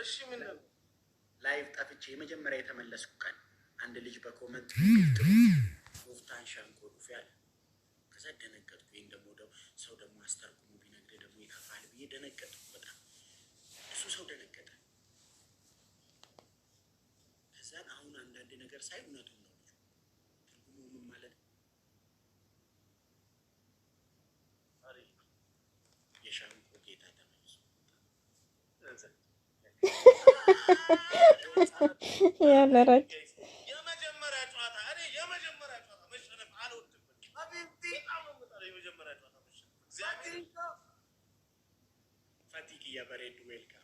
እሺ ምን ላይቭ ጠፍቼ የመጀመሪያ የተመለስኩ ቀን አንድ ልጅ በኮመንት ወፍታን ሻንቆ ዱፍ ያለ ከዛ ደነገጥኩ። ይሄን ደግሞ ሰው ደግሞ አስተርጉሙ ቢነግረኝ ደግሞ ይከፋል ብዬ ደነገጥኩ በጣም። እሱ ሰው ደነገጠ። ከዛን አሁን አንዳንድ ነገር ሳይ እውነቱን ነው ልጁ ትርጉሙ ምን ማለት ነው? የሻንቆ ጌታ ተመልሶ ያለራች የመጀመሪያ ጨዋታ እኔ የመጀመሪያ ጨዋታ መሸነፍ አልወድም። አቤት በጣም ነው የምጠላው የመጀመሪያ ጨዋታ መሸነፍ። እግዚአብሔር ፋቲክ ያበሬድ ዌልካም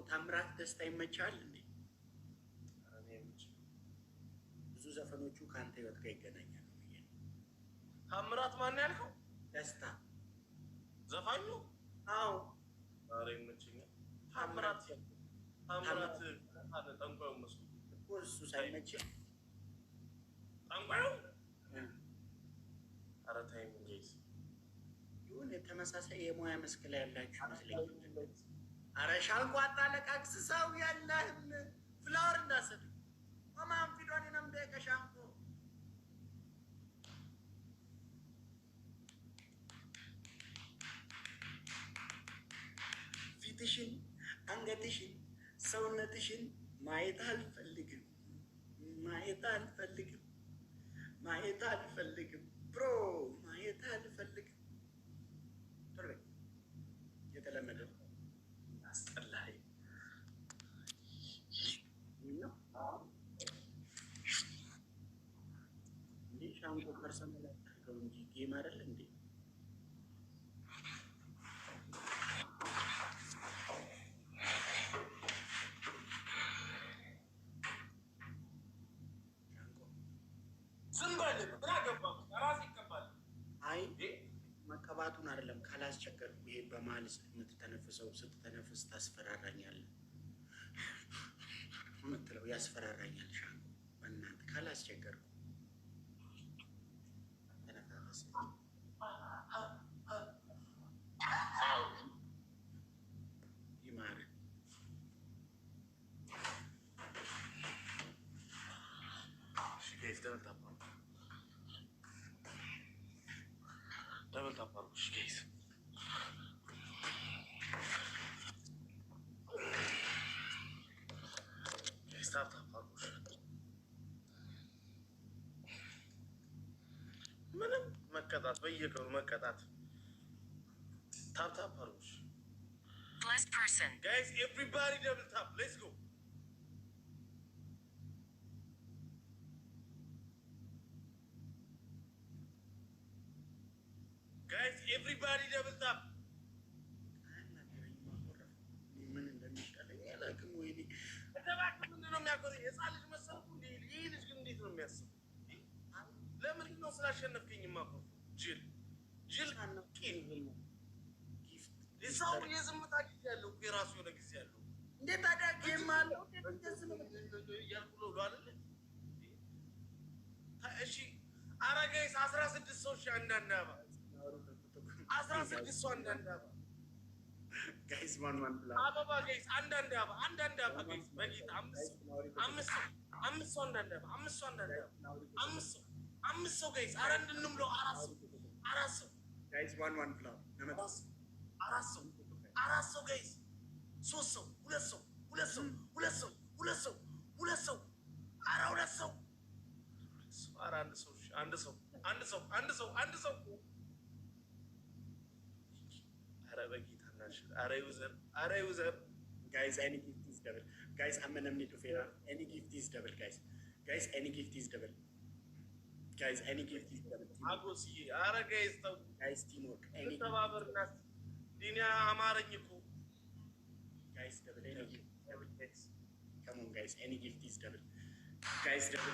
ታምራት ደስታ ይመቻል እንዴ? ብዙ ዘፈኖቹ ካንተ ህይወት ጋር ይገናኛሉ ብዬ ነው። ታምራት ማን ያልከው? ደስታ ዘፋኙ? አዎ ዛሬ ይመችኛል። ታምራት ጠንቋዩ መስሎ እኮ እሱ ሳይመችህ ጠንቋዩ? ኧረ ተይኝ እንጂ ይሁን ተመሳሳይ የሙያ መስክ ላይ ያላችሁ ይመስለኛል። አረ ሻንቆ አታለቃቅስ ሰው ያለህም ፍላወር እንዳሰጥ ማማም ፊዶን ነምደ ከሻንቆ ፊትሽን አንገትሽን ሰውነትሽን ማየት አልፈልግም ማየት አልፈልግም ማየት አልፈልግም ብሮ ማየት አልፈልግም። ጥሩ የተለመደ አስጠላኝ ነው እንዴ? ሻንቆ ፐርሰናል አድርገው እንጂ ጌም አይደል እንዴ? ዝም በል ምን አገባህ? ራስ ይቀባል። አይ መቀባቱን አይደለም ካላስቸገርኩ ይሄ በመሀል የምትተነፍሰው ስትተነፍስ ታስፈራራኛለህ የምትለው ያስፈራራኛል። ሻንቆ በእናትህ ካላስቸገርኩ ተነፋፈስ። ይማርህ ደብል ታፓርኩ ጋይስ ምንም መቀጣት በየቀኑ መቀጣት ታፕ አርጉሽ ጋይስ ኤቭሪባዲ ደብል ታፕ ሌትስ ጎ guys everybody double tap ምን እንደሚሻለኝ አላውቅም። ወይኔ ተባክ ምንድን ነው የሚያቆረኝ? የጻል ልጅ መሰልኩ እንዴ? ይሄ ልጅ ግን እንዴት ነው የሚያስበው? ለምንድን ነው ስላሸነፍከኝ ማቆ ጅል ቂን የሰው የዝምታ ጊዜ ያለው የራሱ የሆነ ጊዜ ያለው እንዴት አዳጌም አለው እያልኩ ነው አይደል? እሺ ኧረ ጋይስ 16 ሰው ሺህ አንዳንድ አባ 16 ሰው አንዳንድ አባ ጋይስ ማን አበባ ጋይስ አንዳንድ አባ ጋይስ በጌታ አምስት ሰው አንዳንድ አባ አምስት ሰው ጋይስ ኧረ እንድንምለው አራት ሰው ጋይስ ዋን ፍላው ነመጣስ አራት ሰው ጋይስ ሶስት ሰው ሁለት ሰው ኧረ ሁለት ሰው ኧረ አንድ ሰው ኧረ በጌታ ናሽ ኧረ ዩዘር guys any gift is double guys I'm gonna need to fair any gift is double guys any gift is double አጎሲ ኧረ ጋይስ ተው guys teamwork any ተባበርና ዲኒያ አማረኝ እኮ guys double any gift double guys come on guys any gift is double guys double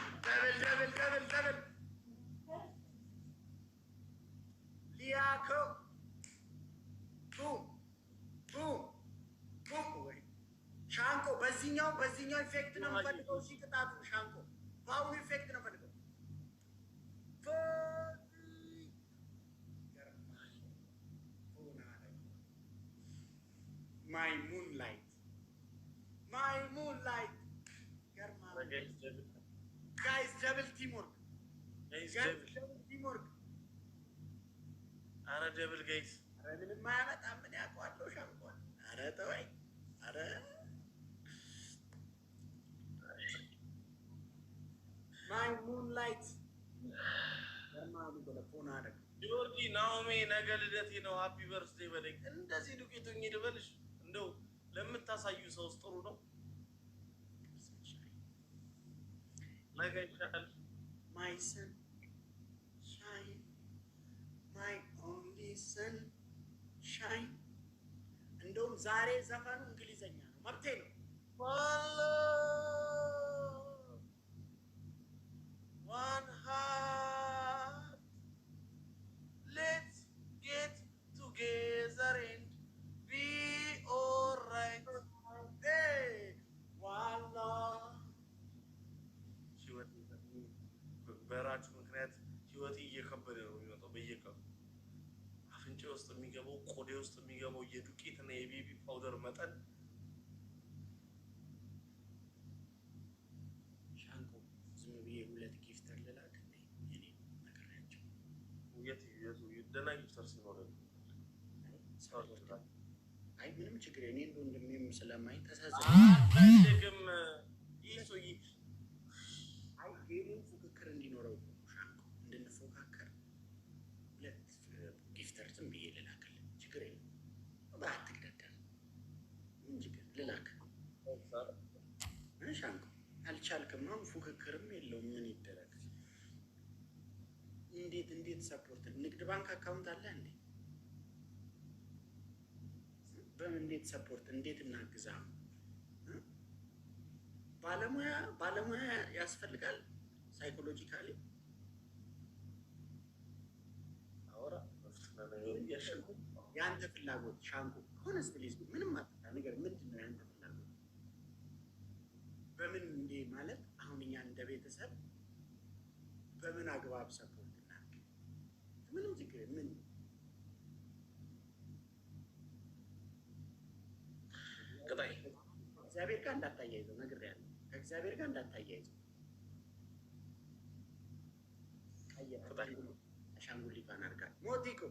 በዚህኛው ኢፌክት ነው የምፈልገው። እሺ ቅጣቱ ሻንቆ በአሁኑ ኢፌክት ነው የምፈልገው። ማይ ሙንላይት ጋይስ ደብል ቲምወርክ ኧረ ደብል ጋይስ ኧረ ምንም አያመጣም። ምን ያውቀዋለሁ ሻንቆን። ኧረ ተወኝ። ኧረ ማይ ሙንላይት ጆርጂ ናኦሚ ነገ ልደቴ ነው። ሃፒ በርዝዴ በለኝ። እንደዚህ ዱቄቱኝ ልበልሽ እንደው ለምታሳዩ ሰውስ ጥሩ ነው። ነገ ይሻል። ማይ ሰን ሻይን ማይ ኦንሊ ሰን ሻይን። እንደውም ዛሬ ዘፈኑ እንግሊዘኛ ነው፣ መብቴ ነው። One heart, let's get together and be alright. Hey, one love. በራጩ ምክንያት ህይወቴ እየከበደ ነው የሚመጣው። በየቀኑ አፍንጫ ውስጥ የሚገባው ቆዴ ውስጥ የሚገባው የዱቄትና የቤቢ ፓውደር መጠን ሻንቆ ዝም ብዬ ሁለት ጊፍተር ልላክ እኔ ነገራቸው። ደህና ጊፍተር ሲኖረን አይ ምንም ችግር እኔ እንደ ወንድሜም ስለማይ ተሳዘን አልፈልግም። ይህ ሰው አይ ጌሙን ፉክክር እንዲኖረው ሻንቆ እንድንፎካከር ሁለት ጊፍተር ዝም ብዬ ልላክልህ። ችግር የለም ባትግደደር ምን ችግር ልላክ ሻንቆ። አልቻልክም። አሁን ፉክክርም የለውም። ምን ይደረግ? እንዴት ሰፖርት ንግድ ባንክ አካውንት አለ እንዴ? በምን እንዴት ሰፖርት እንዴት እናግዛ? ባለሙያ ያስፈልጋል። ሳይኮሎጂካሊ አወራ ያንተ ፍላጎት ሻንቆ ሆነስትሊ ምንም አጥታ ነገር ምንድን ነው ያንተ ፍላጎት? በምን እንዴ ማለት አሁን እኛ እንደ ቤተሰብ በምን አግባብ ሰፖርት እናድርግ? ምንም ችግር ምን ቅጣይ እግዚአብሔር ጋር እንዳታያይዘው ነግሬሃለሁ። ከእግዚአብሔር ጋር እንዳታያይዘው። አሻንጉሊቷን አድርጋ ሞቲኮ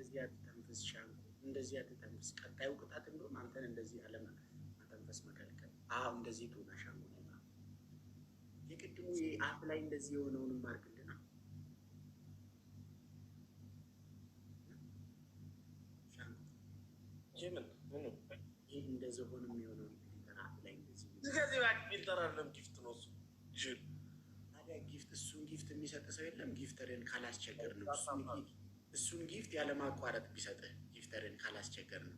እንደዚህ አትተንፍስ ሻንቆ፣ እንደዚህ አትተንፍስ። ቀጣዩ ቅጣት እንደውም አንተን እንደዚህ መተንፈስ መከልከል። አዎ እንደዚህ ትሆና ሻንቆ ነው። የቅድሙ አፍ ላይ እንደዚህ የሆነውንም አድርግልና ሻንቆ ይህ እንደዚህ ሆነ የሚሆነውን ፊልተር አፍ ላይ እንደዚህ ፊልተር አይደለም ጊፍት ነው እሱ ጅል። ታዲያ ጊፍት እሱን ጊፍት የሚሰጥ ሰው የለም። ጊፍተርን ካላስቸገር ነው እሱን ጊፍት ያለማቋረጥ ቢሰጥህ ጊፍተርን ካላስቸገር ነው።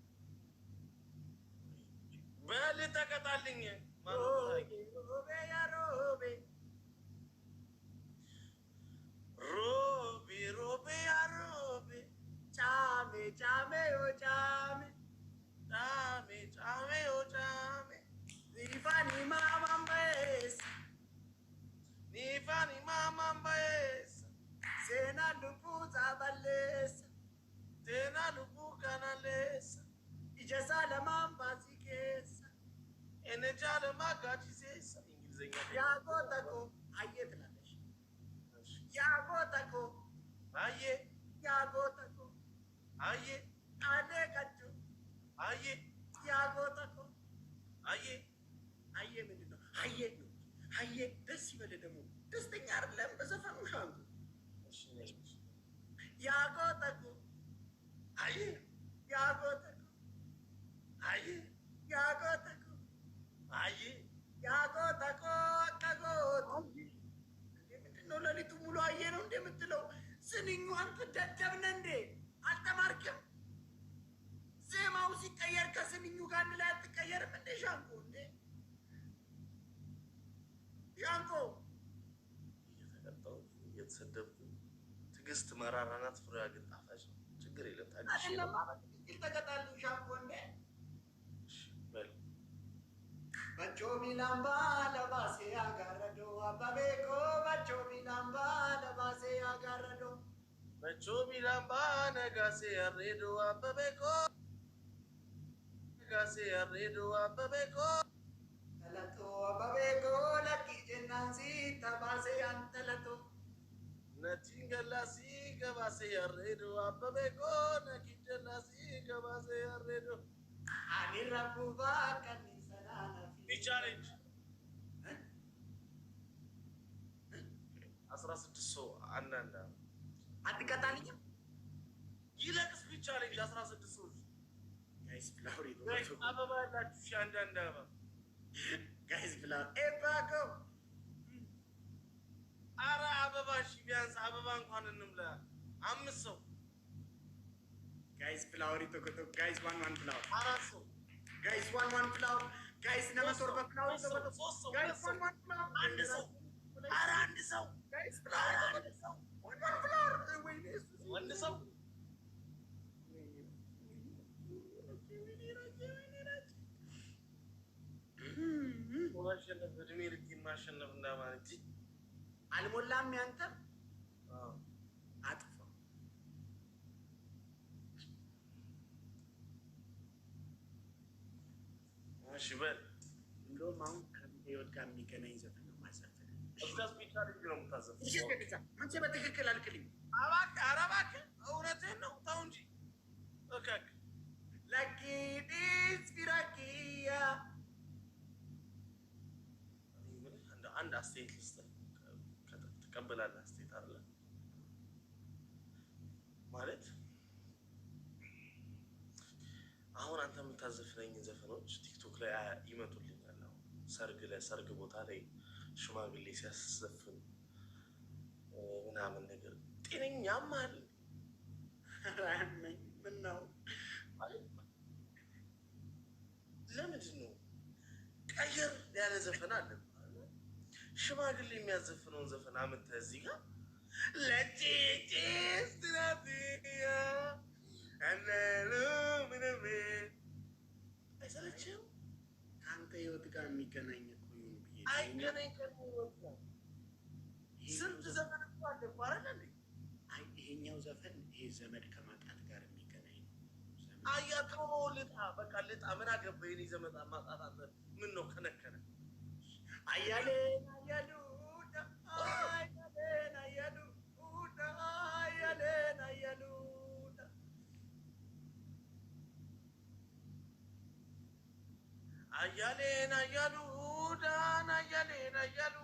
በል ተቀጣልኝ። ሮቤ ያ ሮቤ ሮቤ ሮቤ ያ ሮቤ ጫሜ ጫሜ ኦ ጫሜ ጫሜ ጫሜ ኦ ጫሜ ኒፋኒ ማማምበስ ኒፋኒ ማማምበስ ሴና ዱቡ ዛበሌስ ቴና ሉቡ ካናሌስ ኢጀሳ ለማምባሲ ኬስ ኤነጃ ለማጋቺሴስ እንግሊዝኛ ያጎተኮ አየ ትላለች። ያጎተኮ አየ ያጎተኮ አየ አኔ ቀጩ አየ ያጎተኮ አየ አየ ምንድን ነው? አየ ነው። አየ ደስ ይበልህ። ደግሞ ደስተኛ አይደለም በዘፈኑ ሻንጉ ያጎተኮ አየ ያጎተኮ አየ ያጎተኮ አየ ያጎተኮ አቀጎት እንዴ ምንድን ነው? ሌሊቱ ሙሉ አየ ነው እንዴ የምትለው? ትዕግስት መራራናት ፍሬ ግን ጣፋጭ ነው። ችግር የለም ታግሽ አይደለም ማለት ተቀጣሉ ሻምፖ እንደ በል በቾ ቢላምባ ለባሴ አጋረዶ አባቤኮ በቾ ቢላምባ ለባሴ አጋረዶ በቾ ቢላምባ ነጋሴ አሬዶ አባቤኮ ነጋሴ አሬዶ አባቤኮ ተለቶ አባቤኮ ለቂ ጀናንሲ ተባሴ አንተለቶ ነቲንገላሲ ገባሴ አሬዶ አባቤኮ ነቂ ጀናሲ ገባሴ አሬዶ አኒራኩባ ከኒሰናና ቻሌንጅ 16 ሰው አንዳንድ አትቀጣልኝም ይለቅስ ቻሌንጅ 16 ሰው ጋይስ ፍላወር ጋይስ አበባ ያላችሁ ሺ አንዳንድ አበባ ጋይስ ፍላወር ኤባኮ አረ አበባ ሺ ቢያንስ አበባ እንኳን እንምላ 5 ሰው ጋይስ ፍላወር ተቆጦ ጋይስ ዋን ፍላወር 4 ሰው ጋይስ ዋን ፍላወር ጋይስ ነመቶር በፍላወር ተቆጦ ጋይስ ዋን ፍላወር አንድ ሰው አረ አንድ ሰው ጋይስ ፍላወር አንድ ሰው ዋን ፍላወር ወይኔ አንድ ሰው ማሸነፍ እድሜ ልክ ማሸነፍ እንዳማለት አልሞላም ያንተ አጥፋ እሺ በል እንደውም አሁን ከህይወት ጋር የሚገናኝ ዘፈን ነው ማዘፈን እስካስ ቢቻ ልጅ ነው የምታዘፈው አንተ በትክክል አልክልኝ እባክህ ኧረ እባክህ እውነትህን ነው ተው እንጂ እከክ ለኪዲስ ፊራኪያ አንድ አስተያየት ልስጥህ ትቀበላለህ አስተያየት አለ ማለት አሁን አንተ የምታዘፍነኝ ዘፈኖች ቲክቶክ ላይ ይመጡልኛል ሰርግ ቦታ ላይ ሽማግሌ ሲያስዘፍን ምናምን ነገር ጤነኛም አለ ምን ነው ለምንድን ነው ቀየር ያለ ዘፈን አለ ሽማግሌ የሚያዘፍነውን ዘፈን አምጥተህ እዚህ ጋር ለጭጭስ ትናፍያ አናሉ ምንም አይሰለችም ከአንተ ህይወት ጋር የሚገናኝ እኮ ይሁን ብዬ አይገናኝ ከሚወጣ ስንት ዘፈን እኮ አለ እኮ አይደል እንዴ? አይ ይሄኛው ዘፈን ይሄ ዘመድ ከማጣት ጋር የሚገናኝ ነው። አያተው ልጣ በቃ ልጣ ምን አገባኝ እኔ ዘመድ ማጣጣት ምን ነው ከነከነ አያሌ አያሉ አያሌ አያሉ አያሌ አያሉ አያሌን አያሉ ዳን አያሌን አያሉ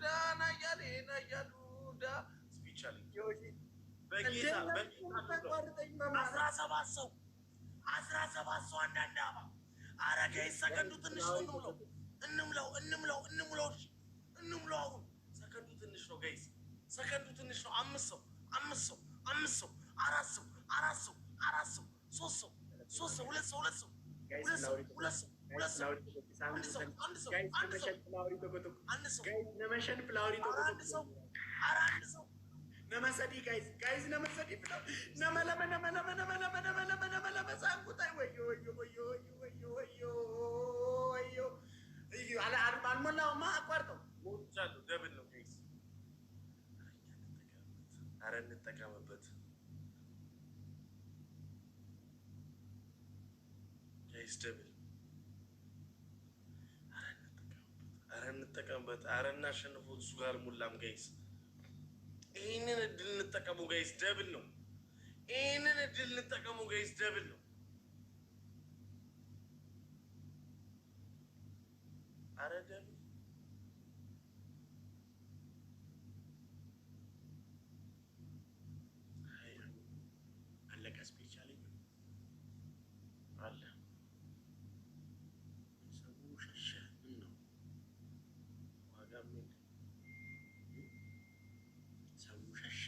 ዳን አያሌን አያሉ ዳ ስፒቻል በጌታ 17 ሰው 17 ሰው አንዳንድ አባ አረጋይ ሰከንዱ ትንሽ ነው እንምለው አሁን ሰከንዱ ትንሽ ነው ጋይስ ሰከንዱ ትንሽ ነው 5 ሰው 4 ሰው 4 ሰው 3 ሰው 2 ሰው Namasadi guys namasadi pula nama sangkut ay wayo ala arman mo na ma kwarto ሞቻለሁ ደብል ነው ጋይስ አረ እንጠቀምበት ጋይስ ደብል አረ እንጠቀምበት አረ እናሸንፈው እሱ ጋር ሙላም ጋይስ ይሄንን እድል እንጠቀሙ ጋይስ ደብል ነው ይሄንን እድል እንጠቀሙ ጋይስ ደብል ነው አረ ደብል አለቀ ስፔሻሊ አለ ሰው ሸሸ ነው ዋጋ ምን ሰው ሸሸ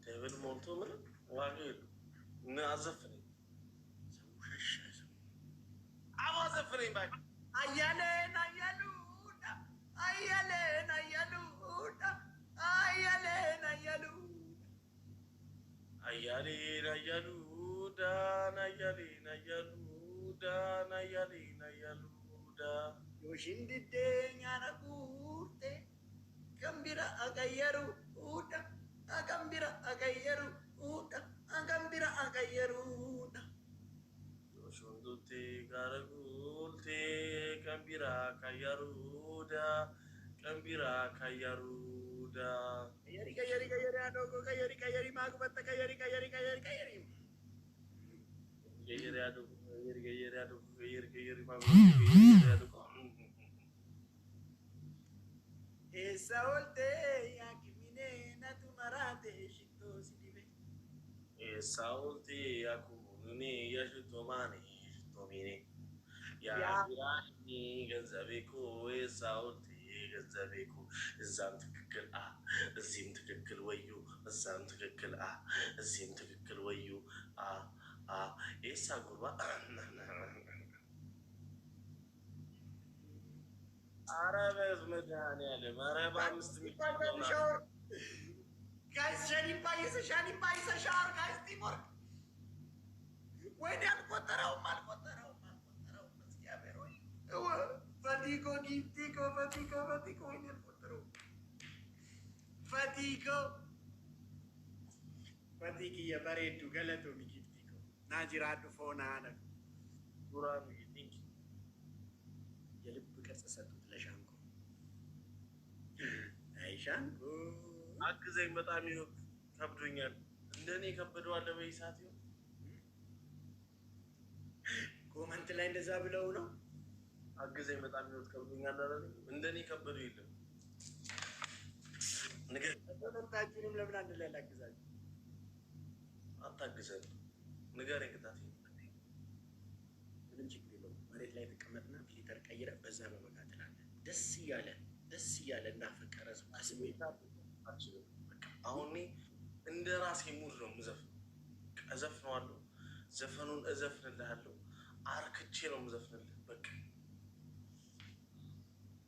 ደብል ሞልቶ ምን ዋጋ የለው እና አዘፍነኝ ሰው ሸሸ ሰው አዘፍነኝ ባይ አያሌን አያሉ አያሌን አያሉዳ ናያሌን አያሉዳ ናያሌን አያሉዳ ዮሽንድዴኛ ነጉርቴ ገምቢራ አቀየሩ ኡዳ አገምቢራ አቀየሩ ኡዳ አገምቢራ አቀየሩ ኡዳ ዮሽንዱቴ ጋረጉልቴ ገምቢራ ካያሩዳ ገምቢራ ካያሩዳ ከየሪ አዶጎ ከየሪ ማግበተ ከየሪ esa voltea que mine na tu marate shito sidibe esa voltea kumune yashtomani shtomine ya birani ገንዘቤኮ esa voltea ገንዘቤኮ እዛም ትክክል እዚህም ትክክል ወዩ እዛም ትክክል እዚህም ትክክል ወዩ ኤሳ ጉርባ አረበዝ መድኃኒዓለም ኧረ በ5 ሚሊዮን ጋይስ ሻኒባ ሻወር ጋይስ ቲሞርክ ወይኔ አልቆጠረውም እግዚአብሔር ወይ ፈቲኮ ጊፍቲኮ ፈቲኮ ወይኔ አልቆጠረውም ፈቲክ የበሬዱ ገለቶ ሚጊፍቲኮ ናጅራዱ ፎና አለ ዱራ ሚጊፍቲክ የልብ ቅርጽ ሰጡት ለሻንቆ። አይ ሻንቆ አግዘኝ፣ በጣም ከብዶኛል። እንደኔ ከበደዋል በይሳት ይሁን ኮመንት ላይ እንደዛ ብለው ነው። አግዘኝ፣ በጣም ከብዶኛል አይደል? እንደኔ ከበዱ የለም። ሁለታችንም ለምን አንድ ላይ ላግዛችሁ? አታግዘን፣ ንገረኝ ቅጣት። ምንም ችግር የለውም። መሬት ላይ ተቀመጥና ፊልተር ቀይረ በዛ በመቃጠል አለ ደስ እያለ እንዳፈቀረ ሰው ከስሜት አችልም። አሁን እንደ ራሴ ሙድ ነው የምዘፍነው። እዘፍነዋለሁ፣ ዘፈኑን እዘፍንልሃለሁ፣ አርክቼ ነው የምዘፍንልህ። በቃ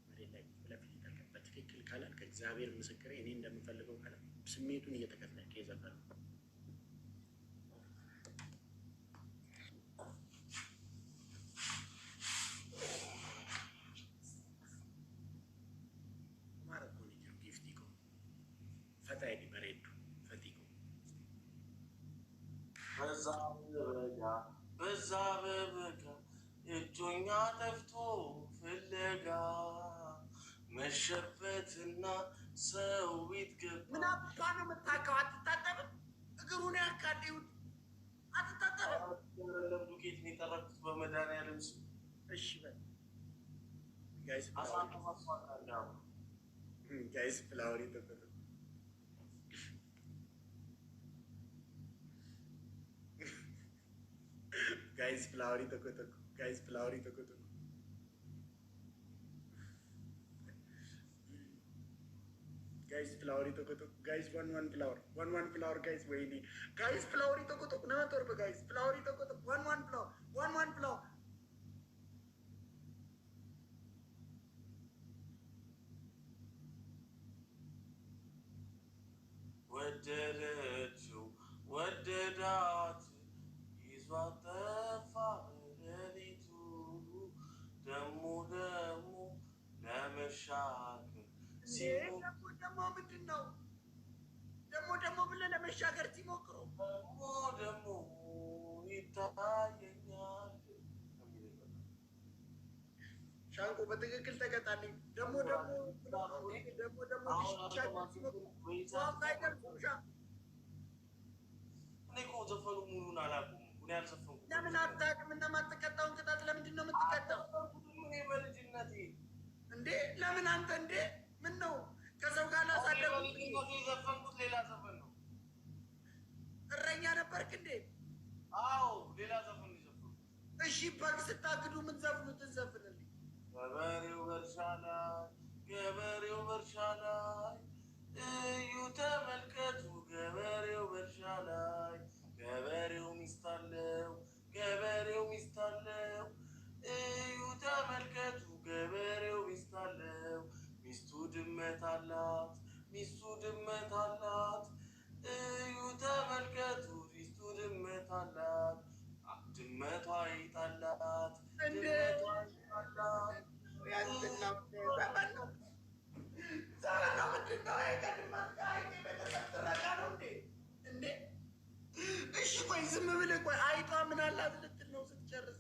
መሬት ላይ ፊልተር በትክክል ካላል ከእግዚአብሔር ምስክሬ እኔ እንደምፈልገው ካለ ስሜቱን እየተከተልክ የዘፈነው በዛ በበጋ እጆኛ ጠፍቶ ፍለጋ መሸበትና ሰው ቤት ገባ። ምን አባ ነው የምታውቀው? አትታጠብም? እግሩን ያካዴውት አትታጠብም? ዱቄት ነው የጠረኩት በመድኃኒዓለም ስም። እሺ በል ጋይስ ፍላወር ተፈጠረ። ጋይስ ፍላወሪ ተቆጠቁ። ጋይስ ፍላወሪ ተቆጠቁ። ጋይስ ፍላወሪ ተቆጠቁ። ጋይስ ዋን ፍላወር ጋይስ ወይኔ ጋይስ ፍላወሪ ተቆጠቁ። ነመቶር በጋይስ ፍላወሪ ተቆጠቁ። ዋን ፍላወር ወደደችው ወደዳት ይዟት ጠፋ ሌሊቱ ደሞ ለመሻገር ደግሞ ምንድን ነው ደግሞ ብለህ ለመሻገር ሲሞክሩ ደግሞ ይታየኛል። ሻንቆ በትክክል ተቀጣልኝ። ደግሞ ዘፈኑ ሙሉን አላውቅም። ለምን አታውቅም? እና የማትቀጣውን ቅጣት ለምንድን ነው የምትቀጣው? በልጅነቴ እንዴ ለምን አንተ እንዴ ምን ነው ከሰው ጋር ላሳደጉት የዘፈንኩት ሌላ ዘፈን ነው። እረኛ ነበርክ እንዴ? አዎ ሌላ ዘፈን ይዘፈን። እሺ በግ ስታግዱ ምን ዘፍኑትን ዘፍንልኝ። ገበሬው በእርሻ ላይ እዩ ተመልከቱ፣ ገበሬው በእርሻ ላይ ገበሬው ሚስት አለው እዩ ተመልከቱ፣ ገበሬው ሚስት አለው። ሚስቱ ድመት አላት እዩ ተመልከቱ፣ እሺ ቆይ ዝም ብለህ ቆይ አይቷ ምን አላት ልትል ነው ስትጨርስ?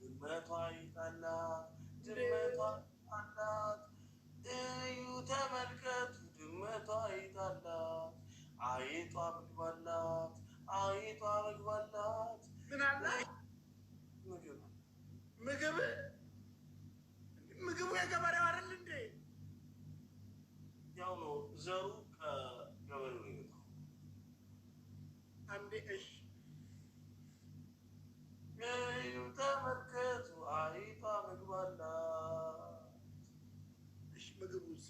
ድመቷ አይጣላት ድመቷ አላት እዩ ተመልከቱ ድመቷ አይጣላት አይጧ ምግብ አላት አይጧ ምግብ አላት ምን አላት? ምግብ ምግቡ የገበሬው አይደል እንዴ? ያው ነው ዘሩ ከገበሬው ነው የሚመጣው። አንዴ እሺ እዩ ተመልከቱ አይጧ ምግብ አላት። እሺ ምግቡስ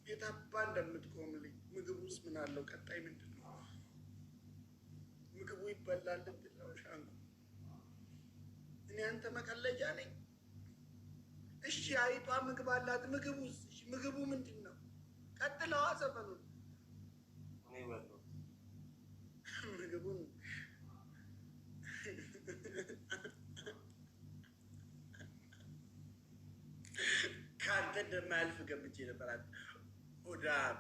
የታባ እንደምትቆምልኝ ምግቡስ ምን አለው? ቀጣይ ምንድን ነው? ምግቡ ይበላል እንትን ነው ሻንጉ። እኔ አንተ መቀለጃ ነኝ። እሺ አይጧ ምግብ አላት። ምግቡስ? እሺ ምግቡ ምንድን ነው? ቀጥለዋ ዘፈኑን እኔ በለው ምግቡን ከአንተ እንደማያልፍ ገምቼ ነበራት። ሆዳም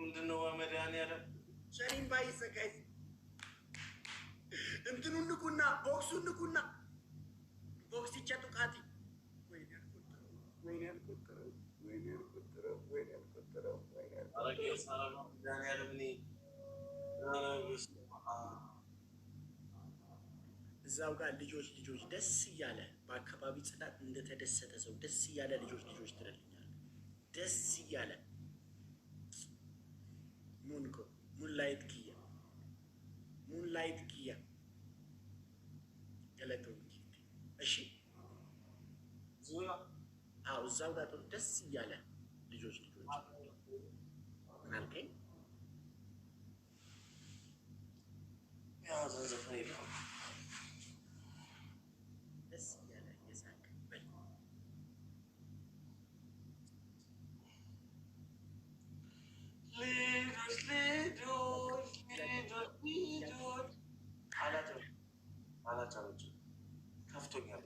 ምንድን ነው መድኃኒዓለም ሸሪም ባይሰቃይ እንትኑን ንኩና ቦክሱን ንኩና ቦክስ ይቻቱ ቃቲ ወይኔ ያልቆጠረው እዛው ጋር ልጆች ደስ እያለ በአካባቢ ጽዳት እንደተደሰተ ሰው ደስ እያለ ልጆች ትልልኛል ደስ እያለ ሙንላይት ኪያ ገለተው እሺ አዎ እዛው ጋር ደስ እያለ ልጆች ምን አልከኝ? ደስ እያለ የሳቅ በል አላጫዎች ከፍቶኛል።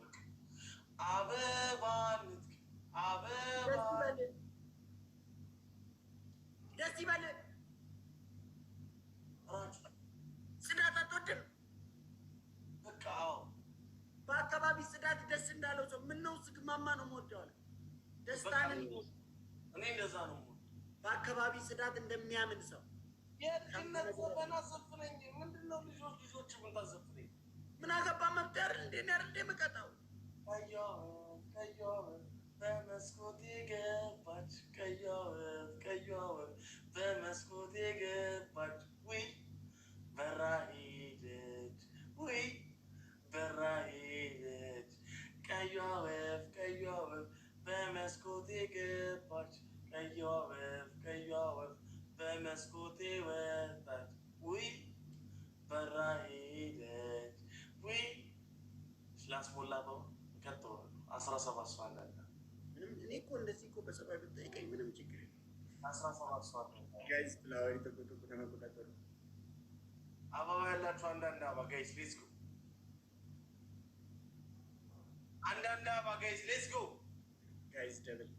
አበባ ደስ ይበል። ጽዳት አትወድም? በቃ በአካባቢ ጽዳት ደስ እንዳለው ሰው ምን ነው ስግማማ ነው የምወደዋል። ደስታንን እኔ እንደዛ ነው በአካባቢ ጽዳት እንደሚያምን ሰው የልጅነት ዘፈን አዘፍነኝ። ምንድነው ልጆች ምን ታዘፍነኝ? ምን አገባ መብት አይደል እንዴ? እኔ አይደል የምቀጣው? ቀይዋ በመስኮቴ ገባች ቀይዋ በመስኮቴ ገባች ውይ በራ ሄደች ውይ በራ ሄደች ቀይዋ ወፍ በመስኮቴ ገባች ቀይዋ ወፍ በመስኮቴ ወጣች ውይ በራ ሄደች ውይ ስላስሞላ ነው ከቶ 17 ሰው አለ። እኔ እኮ እንደዚህ እኮ በሰባዊ ብትጠይቀኝ ምንም ችግር የለም። 17 ሰው አለ። ጋይስ ፍላወሪ ተቆጥቁ ለመቆጣጠሩ አበባ ያላችሁ አንዳንድ አበባ ጋይስ ሌትስ ጎ። አንዳንድ አበባ ጋይስ ሌትስ ጎ። ጋይስ ደብል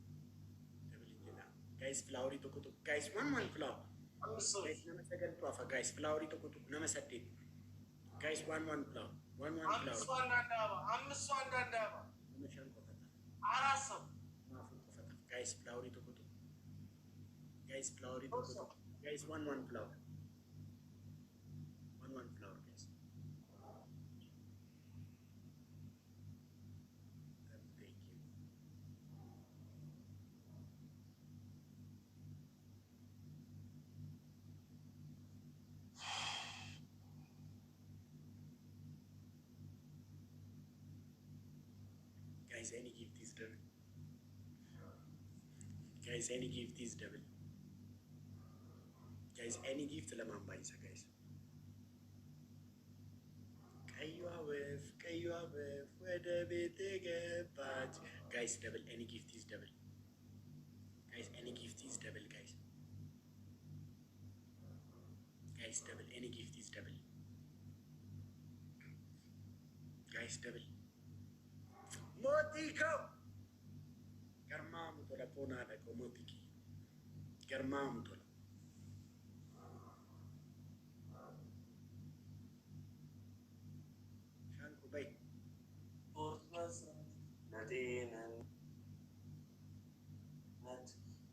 እንጀራ ጋይስ ፍላወሪ ተቆጥቁ ጋይስ ዋን ፍላወር ጋይስ ነመሰገድ ጧፋ ጋይስ ፍላወሪ ተቆጥቁ ነመሰዴ ጋይስ ዋን ፍላወር አምስት አንዳንድ አበባ አራት ሰው ጋይስ ፍላወሪ ተቆጥቁ ጋይስ ፍላወሪ ተቆጥቁ ጋይስ ዋን ፍላወር ጋይስ Guys, any gift is double. Guys, any gift is double. Guys, any gift ለማን ባይሳ guys. ቀይዋ ወፍ ወደ ቤቴ ገባች Guys, double. Any gift is double. Guys, any gift is double, guys. Guys, double. Any gift is double. Guys, double. Motico! Garmamu tola ponada ko motiki. Garmamu tola. Shanku bay.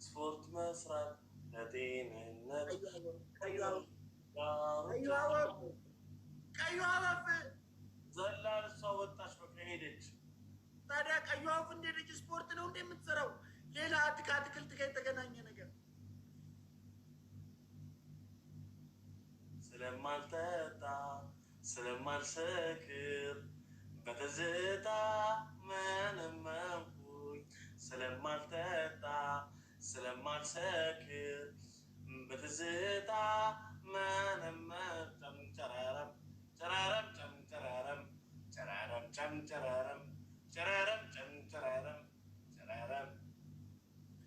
ስፖርት መስራት ለጤንነት ቀዩ አበፍ ዘላ እሷ ወጣች በቃ ሄደች። ታዲያ ቀዩ አበፍ እንደሄደች ስፖርት ነው እንደምትሰራው ሌላ አትክልት ጋር የተገናኘ ነገር ስለማልጠጣ ስለማልሰክር በትዝታ መነመንኩኝ ስለማልጠጣ ስለማልሰክር በትዝታ መነመን ጨምጨረረም ጨረረም ጨምጨረረም ጨረረም ጨምጨረረም ጨረረም ጨምጨረረም ጨረረም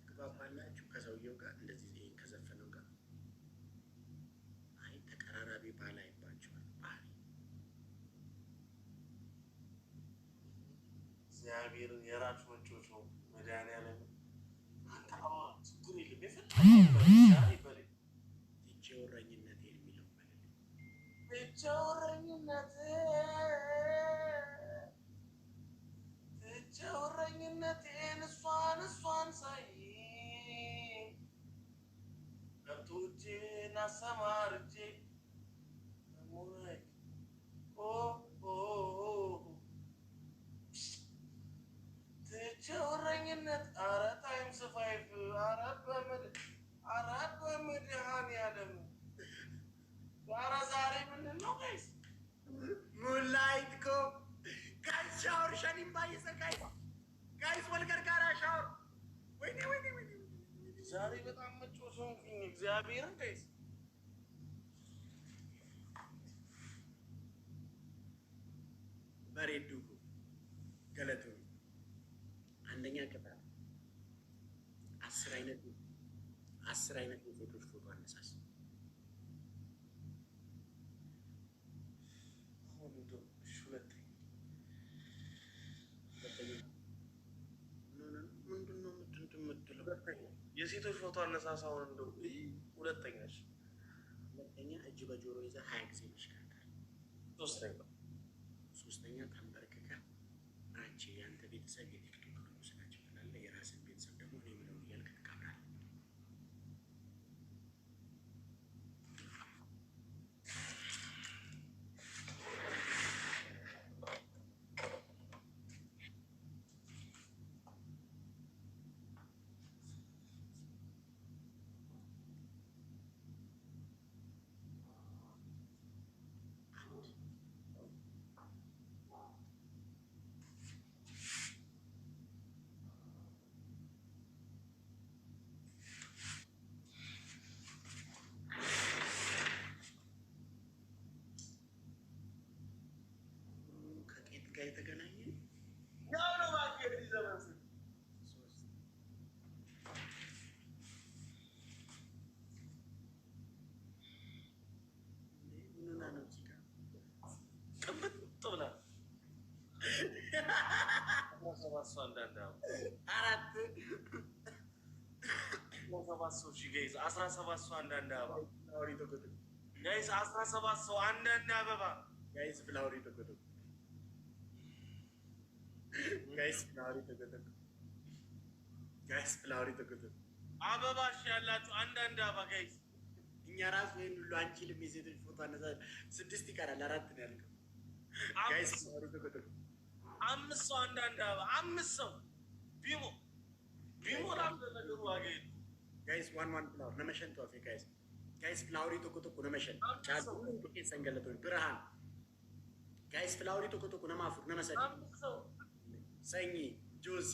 ትግባባላችሁ ከሰውየው ጋር እንደዚህ ይሄን ከዘፈነው ጋር አይ ተቀራራቢ ባህል አይባቸዋል ባህል እግዚአብሔርን የራሱ መጮች ነው መድኃኒዓለም አንተ ችግር የለም የፈለገው ይበል እረኝነት የሚለው ማለት እረኝነቴን እሷን ሳይ ከብቶቼን አሰማርቼ እረኝነት ኧረ ታይምስ ፋይቭ ኧረ በመድኃኒዓለም ኧረ ዛሬ ምንድን ነው ጋይስ? ሙንላይት እኮ ጋይስ ሻወር ሸኒም ባየሰ ጋይስ ወልገር ጋራ ሻወር ወይኔ ዛሬ በጣም መጮህ ሆንኩኝ እግዚአብሔርን ጋይስ በሬዱ ገለቱ አንደኛ ቅጣት 10 አይነት የሴቶች ፎቶ አነሳስ የሴቶች ፎቶ አነሳሳውን እንደው ሁለተኛ እጅ በጆሮ ይዘህ 20 ጊዜ ይሽከረከራል። ሶስተኛ ተንበርክከህ አንቺ ያንተ ቤተሰብ የቲክቶክ ንጉስ ናቸው ትላለህ። የራስን ቤተሰብ ደግሞ እኔ የምለውን እያልክ ትቀብራለህ። ጋር የተገናኘ ያው ነው ባኬት ይዘመስ ምንና ነው እዚህ ጋር ቅብጥ ብላ 17 ሰው አንዳንድ አራት 17 ሰው ጋይስ 17 ሰው አንዳንድ አበባ ፍላወሪ ተቆጥ ጋይስ 17 ሰው አንዳንድ አበባ ጋይስ ፍላወሪ ተቆጥ ጋይስ ፍላወሪ ተቆጥ አበባ እሺ ያላችሁ አንዳንድ አበባ ጋይስ እኛ ራሱ ይሄን ሁሉ አንችልም። የሴቶች ፎቶ አነሳ 6 ይቀራል 4 ነው ያልከው። ጋይስ ፍላወሪ ተቆጥ 5 ሰው አንዳንድ አበባ 5 ሰው ቢሞ ለነገሩ ዋጋይ ጋይስ ዋን ፍላወር ነመሸን ተወፈ ጋይስ ፍላወሪ ተቆጥ ነመሸን ጫሉ ጥቂት ሰንገለቶች ብርሃን ጋይስ ፍላወሪ ተቆጥ ነማፉር ነመሰል ሰኚ ጆሲ